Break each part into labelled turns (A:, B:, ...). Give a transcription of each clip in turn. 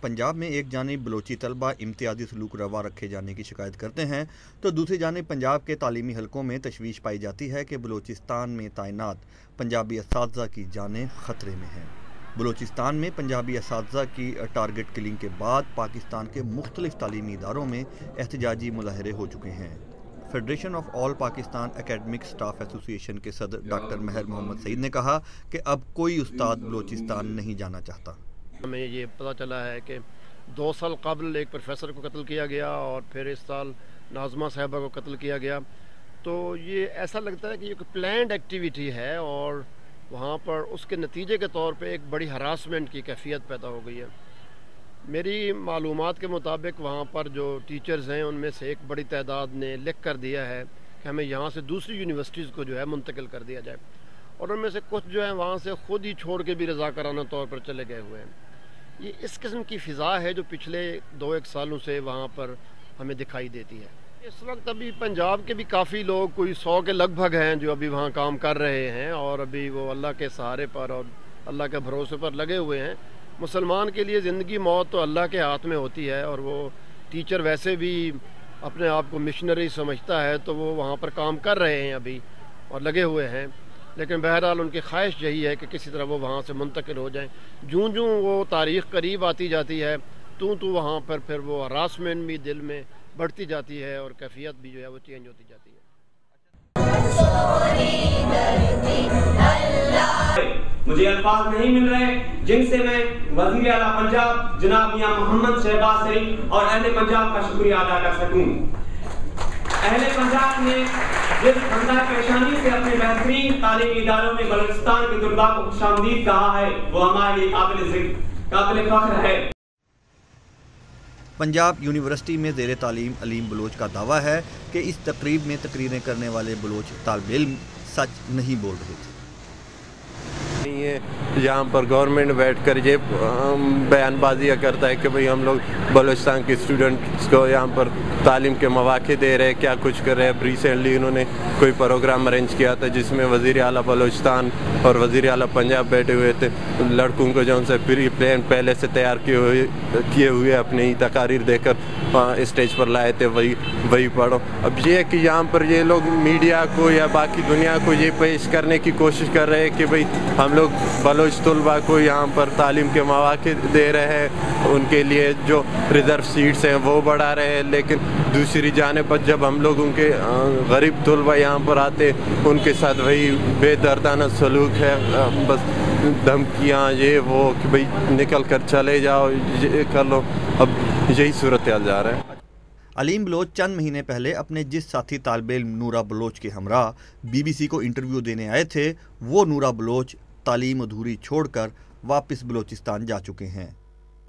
A: पंजाब में एक जानिब बलोची तलबा इम्तियाजी सलूक रवा रखे जाने की शिकायत करते हैं तो दूसरी जानिब पंजाब के तालीमी हलकों में तशवीश पाई जाती है कि बलूचिस्तान में तैनात पंजाबी असातिज़ा की जानें ख़तरे में हैं। बलूचिस्तान में पंजाबी असातिज़ा की टारगेट किलिंग के बाद पाकिस्तान के मुख्तलिफ तालीमी इदारों में एहतजाजी मुजाहरे हो चुके हैं। Federation of all Pakistan academic staff association के सदर डॉक्टर महर मोहम्मद सईद ने कहा कि अब कोई उस्ताद बलूचिस्तान नहीं जाना चाहता।
B: हमें ये पता चला है कि 2 साल कबल एक प्रोफेसर को कत्ल किया गया और फिर इस साल नाज़मा साहिबा को कत्ल किया गया। तो ये ऐसा लगता है कि ये कोई प्लान्ड एक्टिविटी है और वहाँ पर उसके नतीजे के तौर पे एक बड़ी हरासमेंट की कैफियत पैदा हो गई है। मेरी मालूमात के मुताबिक वहाँ पर जो टीचर्स हैं उनमें से एक बड़ी तादाद ने लिख कर दिया है कि हमें यहाँ से दूसरी यूनिवर्सिटीज़ को जो है मुंतकिल कर दिया जाए, और उनमें से कुछ जो है वहाँ से ख़ुद ही छोड़ के भी रज़ाकाराना तौर पर चले गए हुए हैं। ये इस किस्म की फ़िज़ा है जो पिछले 2-1 सालों से वहाँ पर हमें दिखाई देती है। इस वक्त अभी पंजाब के भी काफ़ी लोग, कोई 100 के लगभग हैं जो अभी वहाँ काम कर रहे हैं और अभी वो अल्लाह के सहारे पर और अल्लाह के भरोसे पर लगे हुए हैं। मुसलमान के लिए ज़िंदगी मौत तो अल्लाह के हाथ में होती है और वो टीचर वैसे भी अपने आप को मिशनरी समझता है तो वो वहाँ पर काम कर रहे हैं अभी और लगे हुए हैं। लेकिन बहरहाल उनकी ख्वाहिश यही है कि किसी तरह वो वहाँ से मुंतकिल हो जाएं। जूँ जूँ वो तारीख़ करीब आती जाती है तो वहाँ पर फिर वो हरासमेंट भी दिल में बढ़ती जाती है और कैफियत भी जो है वो चेंज होती जाती है।
C: मुझे अल्फाज नहीं मिल रहे जिनसे मैं वज़ीर आला पंजाब जनाब मियां मोहम्मद शहबाज शरीफ और अहले पंजाब का शुक्रिया अदा कर सकूं। अहले पंजाब ने जिस खंदा पेशानी से अपने बेहतरीन तालीमी इदारों में बलूचिस्तान के तुलबा को खुशामदीद कहा है वो हमारे लिए काबिल फख्र है।
A: पंजाब यूनिवर्सिटी में ज़ेर तालीम अलीम बलोच का दावा है कि इस तकरीब में तकरीरें करने वाले बलोच तालिब इल्म सच नहीं बोल रहे थे।
D: यहाँ पर गवर्नमेंट बैठ कर ये बयानबाजियाँ करता है कि भाई हम लोग बलूचिस्तान के स्टूडेंट्स को यहाँ पर तालीम के मौके दे रहे हैं, क्या कुछ कर रहे हैं। रिसेंटली उन्होंने कोई प्रोग्राम अरेंज किया था जिसमें वज़ीर आला बलूचिस्तान और वज़ीर आला पंजाब बैठे हुए थे। लड़कों को जो उनसे प्री प्लान पहले से तैयार किए हुए अपनी ही तकारीर देकर स्टेज पर लाए थे, वही पढ़ो। अब ये है कि यहाँ पर ये लोग मीडिया को या बाकी दुनिया को ये पेश करने की कोशिश कर रहे हैं कि भाई हम लोग बलोच तलबा को यहाँ पर तालीम के मौके दे रहे हैं, उनके लिए जो रिज़र्व सीट्स हैं वो बढ़ा रहे हैं। लेकिन दूसरी जानिब पर जब हम लोग उनके गरीब तलबा यहाँ पर आते उनके साथ वही बेदर्दाना सलूक है, बस धमकियाँ ये वो कि भाई निकल कर चले जाओ, ये कर लो। अब यही सूरत हाल जा रहा है।
A: अलीम बलोच चंद महीने पहले अपने जिस साथी तालिब इल्म नूरा बलोच के हमरा BBC को इंटरव्यू देने आए थे, वो नूरा बलोच तालीम अधूरी छोड़कर वापस बलोचिस्तान जा चुके हैं।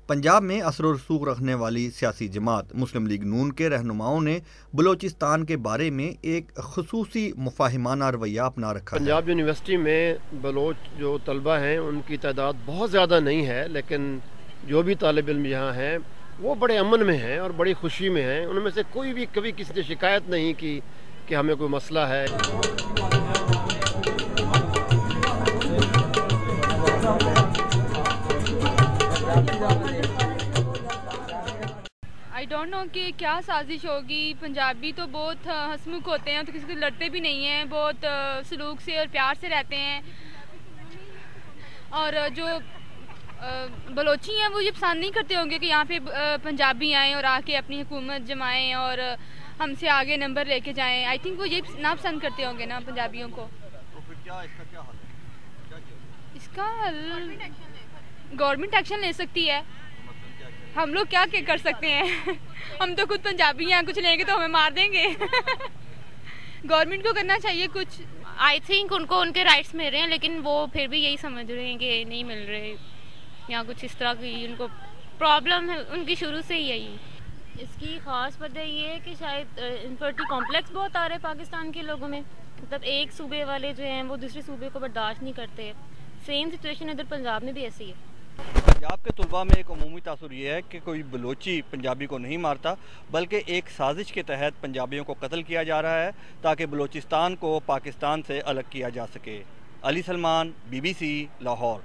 A: पंजाब में असर और रसूख रखने वाली सियासी जमात मुस्लिम लीग नून के रहनुमाओं ने बलोचिस्तान के बारे में एक खुसूसी मुफाहिमाना रवैया अपना रखा है।
B: पंजाब यूनिवर्सिटी में बलोच जो तलबा हैं उनकी तादाद बहुत ज़्यादा नहीं है, लेकिन जो भी तालिब इल्म यहाँ हैं वो बड़े अमन में हैं और बड़ी खुशी में हैं। उनमें से कोई भी कभी किसी ने शिकायत नहीं की कि हमें कोई मसला है।
E: आई डोंट नो कि क्या साजिश होगी। पंजाबी तो बहुत हंसमुख होते हैं, तो किसी को लड़ते भी नहीं हैं, बहुत सलूक से और प्यार से रहते हैं। और जो बलोची हैं वो ये पसंद नहीं करते होंगे कि यहाँ पे पंजाबी आएँ और आके अपनी हुकूमत जमाएं और हमसे आगे नंबर लेके जाएं। आई थिंक वो ये ना पसंद करते होंगे ना पंजाबियों को।
A: तो फिर क्या इसका क्या हल है?
E: इसका हल गवर्नमेंट एक्शन ले सकती है। हम लोग क्या कर सकते हैं? हम तो खुद पंजाबी हैं, कुछ लेंगे तो हमें मार देंगे। गवर्नमेंट को करना चाहिए कुछ।
F: आई थिंक उनको उनके राइट्स मिल रहे हैं, लेकिन वो फिर भी यही समझ रहे हैं कि नहीं मिल रहे या कुछ इस तरह की उनको प्रॉब्लम है, उनकी शुरू से ही यही। इसकी ख़ास वजह ये है कि शायद इन्फर्टी कॉम्प्लेक्स बहुत आ रहे हैं पाकिस्तान के लोगों में। मतलब एक सूबे वाले जो हैं वो दूसरे सूबे को बर्दाश्त नहीं करते। सेम सिचुएशन इधर पंजाब में भी ऐसी है।
A: पंजाब के तुलबा में एक अमूमी तासुर ये है कि कोई बलोची पंजाबी को नहीं मारता, बल्कि एक साजिश के तहत पंजाबियों को कत्ल किया जा रहा है ताकि बलोचिस्तान को पाकिस्तान से अलग किया जा सके। अली सलमान, BBC, लाहौर।